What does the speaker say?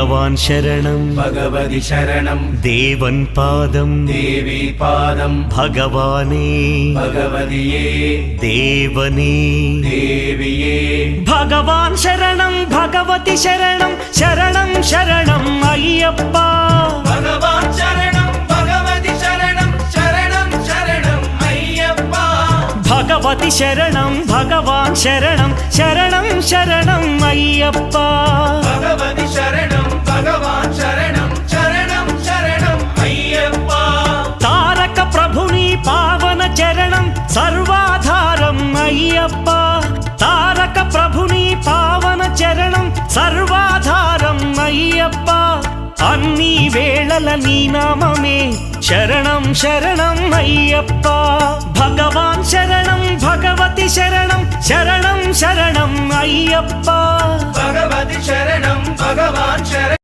ഭഗവാൻ ശരണം ഭഗവതി ശരണം ദേവൻ പാദം ദേവി പാദം ഭഗവാനേ ഭഗവതിയേ ദേവനേ ദേവിയേ ഭഗവാൻ ശരണം ഭഗവതി ശരണം ശരണം ശരണം അയ്യപ്പ ഭഗവാൻ ശരണം ഭഗവതി ശരണം ശരണം ശരണം അയ്യപ്പ ഭഗവതി ശരണം ഭഗവാൻ ശരണം ശരണം ശരണം അയ്യപ്പ ഭഗവതി ശരണം ഭഗവാൻ ശരണം ശരണം ശരണം അയ്യപ്പ താരക ప్రభుని పావన చరణం సర్వాధారం అయ్యప్ప తారక ప్రభుని పావన చరణం సర్వాధారం అయ్యప్ప అన్ని వేళల నీ నామమే శరణం శరణం అయ్యప్ప భగవాన్ శరణం భగవతి శరణం శరణం శరణం అయ్యప్ప భగవతి శరణం భగవాన్ శరణం